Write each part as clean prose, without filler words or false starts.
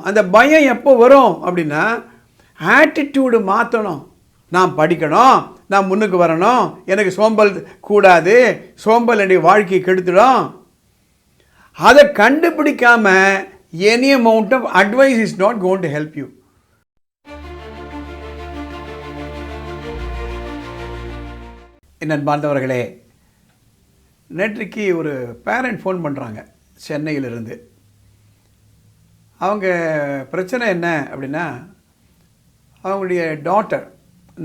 அந்த பயம் எப்போ வரும் அப்படின்னா ஆட்டிடியூடு மாற்றணும். நான் படிக்கணும், நான் முன்னுக்கு வரணும், எனக்கு சோம்பல் கூடாது, சோம்பல் என்னுடைய வாழ்க்கையை கெடுத்துடும். அதை கண்டுபிடிக்காம any amount of advice is not going to help you. என் அன்பார்ந்தவர்களே, நேற்றைக்கு ஒரு பேரண்ட் ஃபோன் பண்ணுறாங்க சென்னையிலிருந்து. அவங்க பிரச்சனை என்ன அப்படின்னா, அவங்களுடைய டாட்டர்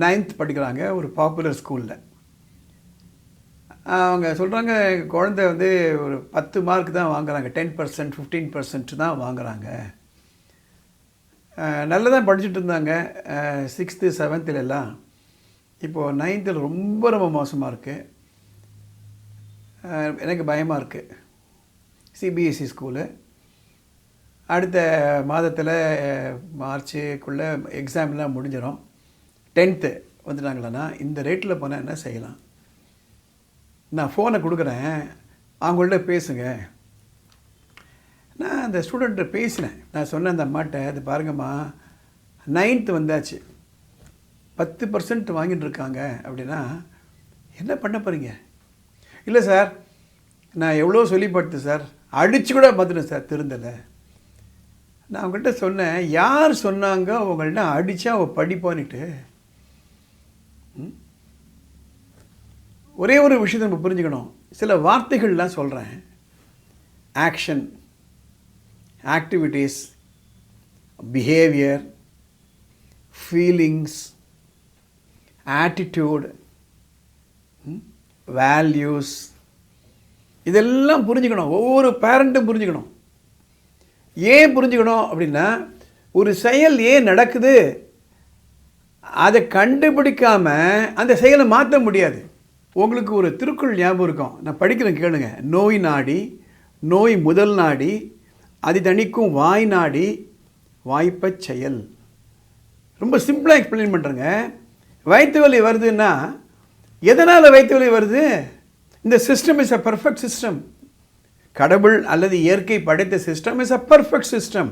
9th படிக்கிறாங்க ஒரு பாப்புலர் ஸ்கூலில். அவங்க சொல்கிறாங்க, எங்கள் குழந்தை வந்து ஒரு 10 மார்க் தான் வாங்குறாங்க, 10% 15% தான் வாங்குறாங்க. நல்லா தான் படிச்சுட்டு இருந்தாங்க 6th 7th எல்லாம். இப்போது 9th ரொம்ப ரொம்ப மோசமாக இருக்குது. எனக்கு பயமாக இருக்குது. CBSE school. அடுத்த மாதத்தில் மார்ச்சுக்குள்ளே எக்ஸாம்லாம் முடிஞ்சிடும். 10th வந்துட்டாங்களாண்ணா, இந்த ரேட்டில் போனால் என்ன செய்யலாம்? நான் ஃபோனை கொடுக்குறேன், அவங்கள்ட்ட பேசுங்க. நான் அந்த ஸ்டூடெண்ட்டை பேசினேன். நான் சொன்னேன் அந்த அம்மாட்ட, அது பாருங்கம்மா 9th வந்தாச்சு, 10% வாங்கிட்டு இருக்காங்க அப்படின்னா என்ன பண்ண போகிறீங்க? இல்லை சார், நான் எவ்வளோ சொல்லி படுத்து சார், அடித்து கூட பார்த்துட்டேன் சார், திருந்தலை. நான் அவங்கள்ட்ட சொன்னேன், யார் சொன்னாங்க அவங்கள்ட்ட அடித்தா அவள் படிப்பான்னுட்டு? ஒரே ஒரு விஷயத்தை நம்ம புரிஞ்சுக்கணும். சில வார்த்தைகள்லாம் சொல்கிறேன். Action, activities, behaviour, feelings, attitude, values, இதெல்லாம் புரிஞ்சுக்கணும். ஒவ்வொரு பேரண்ட்டும் புரிஞ்சுக்கணும். ஏன் புரிஞ்சுக்கணும் அப்படின்னா, ஒரு செயல் ஏன் நடக்குது அதை கண்டுபிடிக்காமல் அந்த செயலை மாற்ற முடியாது. உங்களுக்கு ஒரு திருக்குறள் ஞாபகம் இருக்கும், நான் படிக்கிறேன் கேளுங்க. நோய் நாடி நோய் முதல் நாடி அது தணிக்கும் வாய் நாடி வாய்ப்பச் செயல். ரொம்ப சிம்பிளாக எக்ஸ்பிளைன் பண்ணுறேங்க. வயிற்று வலி வருதுன்னா எதனால் வயிற்று வலி வருது? இந்த system is a perfect system. கடவுள் அல்லது இயற்கை படைத்த system is a perfect system.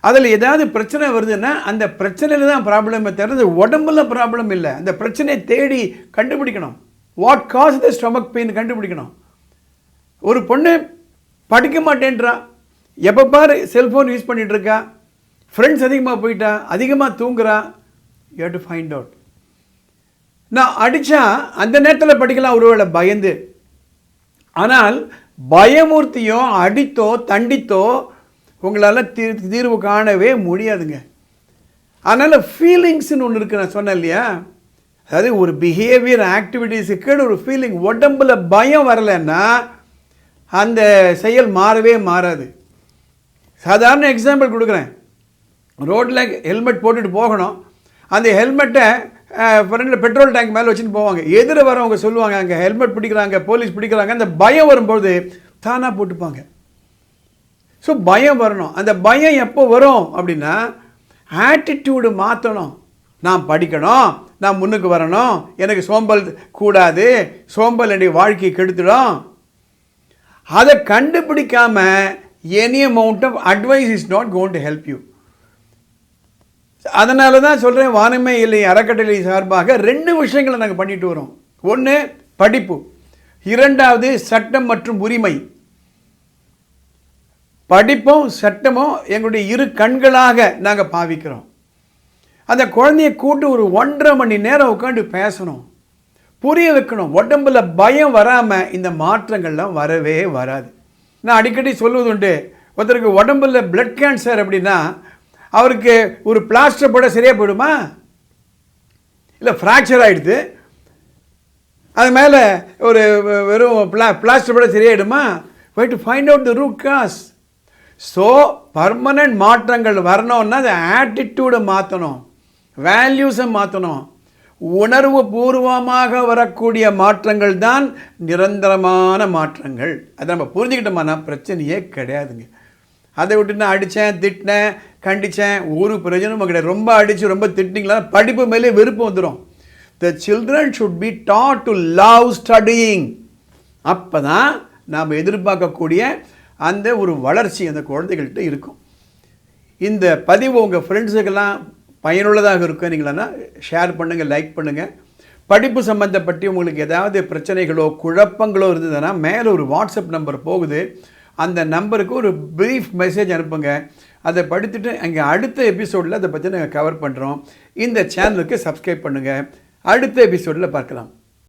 அதில் ஏதாவது பிரச்சனை வருதுன்னா அந்த பிரச்சனையில் தான் ப்ராப்ளமே தவிர உடம்புல ப்ராப்ளம் இல்லை. அந்த பிரச்சனையை தேடி கண்டுபிடிக்கணும். What cause the stomach pain கண்டுபிடிக்கணும். ஒரு பொண்ணு படிக்க மாட்டேன்றா, எப்போ பாரு செல்ஃபோன் யூஸ் பண்ணிகிட்ருக்கா, ஃப்ரெண்ட்ஸ் அதிகமாக போயிட்டா, அதிகமாக தூங்குறா. You have to find out. நான் அடித்தா அந்த நேரத்தில் படிக்கலாம் ஒருவேளை பயந்து. ஆனால் பயமூர்த்தியோ அடித்தோ தண்டித்தோ உங்களால் தீர்வு காணவே முடியாதுங்க. அதனால் ஃபீலிங்ஸ்னு ஒன்று இருக்குது. நான் சொன்னேன் இல்லையா, அதாவது ஒரு பிஹேவியர் ஆக்டிவிட்டீஸுக்கு ஒரு ஃபீலிங். உடம்பில் பயம் வரலைன்னா அந்த செயல் மாறவே மாறாது. சாதாரண எக்ஸாம்பிள் கொடுக்குறேன். ரோட்டில் ஹெல்மெட் போட்டுட்டு போகணும். அந்த ஹெல்மெட்டை ஃப்ரெண்டில் பெட்ரோல் டேங்க் மேலே வச்சுட்டு போவாங்க. எதிர வரவங்க சொல்லுவாங்க, அங்கே ஹெல்மெட் பிடிக்கிறாங்க, போலீஸ் பிடிக்கிறாங்க. அந்த பயம் வரும்போது தானாக போட்டுப்பாங்க. ஸோ பயம் வரணும். அந்த பயம் எப்போ வரும் அப்படின்னா ஆட்டிடியூடு மாற்றணும். நான் படிக்கணும், நான் முன்னுக்கு வரணும், எனக்கு சோம்பல் கூடாது, சோம்பல் என்னுடைய வாழ்க்கையை கெடுத்துடும். அதை கண்டுபிடிக்காம any amount of advice is not going to help you. அதனால தான் சொல்கிறேன், வானமே இல்லை அறக்கட்டளை சார்பாக 2 விஷயங்களை நாங்கள் பண்ணிட்டு வரோம். ஒன்று படிப்பு, 2வது சட்டம் மற்றும் உரிமை. படிப்பும் சட்டமும் எங்களுடைய 2 கண்களாக நாங்கள் பாவிக்கிறோம். அந்த குழந்தைய கூட்டு ஒரு 1.5 மணி நேரம் உட்காந்து பேசணும், புரிய வைக்கணும். உடம்புல பயம் வராமல் இந்த மாற்றங்கள்லாம் வரவே வராது. நான் அடிக்கடி சொல்லுவது உண்டு, ஒருத்தருக்கு உடம்புல பிளட் கேன்சர் அப்படின்னா அவருக்கு ஒரு பிளாஸ்டர் போட சரியாக போயிடுமா? இல்லை, ஃப்ராக்சர் ஆகிடுது, அது மேலே ஒரு வெறும் பிளாஸ்டர் போட சரியாயிடுமா? Why to find out the root cause. So permanent மாற்றங்கள் வரணும்னா அந்த ஆட்டிடியூடை மாற்றணும், வேல்யூஸை மாற்றணும். உணர்வு பூர்வமாக வரக்கூடிய மாற்றங்கள் தான் நிரந்தரமான மாற்றங்கள். அதை நம்ம புரிஞ்சுக்கிட்டோம்னா பிரச்சனையே கிடையாதுங்க. அதை விட்டு நான் அடித்தேன், திட்டினேன், கண்டித்தேன், ஒரு பிரயோஜனமும் கிடையாது. ரொம்ப அடித்து ரொம்ப திட்டிங்களா படிப்பு மேலே வெறுப்பு வந்துடும். The children should be dot to love studying. அப்போ தான் நாம் எதிர்பார்க்கக்கூடிய அந்த ஒரு வளர்ச்சி அந்த குழந்தைகள்கிட்ட இருக்கும். இந்த பதிவு உங்கள் ஃப்ரெண்ட்ஸுக்கெல்லாம் பயனுள்ளதாக இருக்குன்னீங்களா ஷேர் பண்ணுங்கள், லைக் பண்ணுங்கள். படிப்பு சம்மந்தப்பட்டு உங்களுக்கு ஏதாவது பிரச்சனைகளோ குழப்பங்களோ இருந்ததுன்னா மேலே ஒரு வாட்ஸ்அப் நம்பர் போகுது. அந்த நம்பருக்கு ஒரு ப்ரீஃப் மெசேஜ் அனுப்புங்க. அதை படித்துட்டு அங்கே அடுத்த எபிசோடில் அதை பற்றி நாங்கள் கவர் பண்ணுறோம். இந்த சேனலுக்கு சப்ஸ்கிரைப் பண்ணுங்கள். அடுத்த எபிசோடில் பார்க்கலாம்.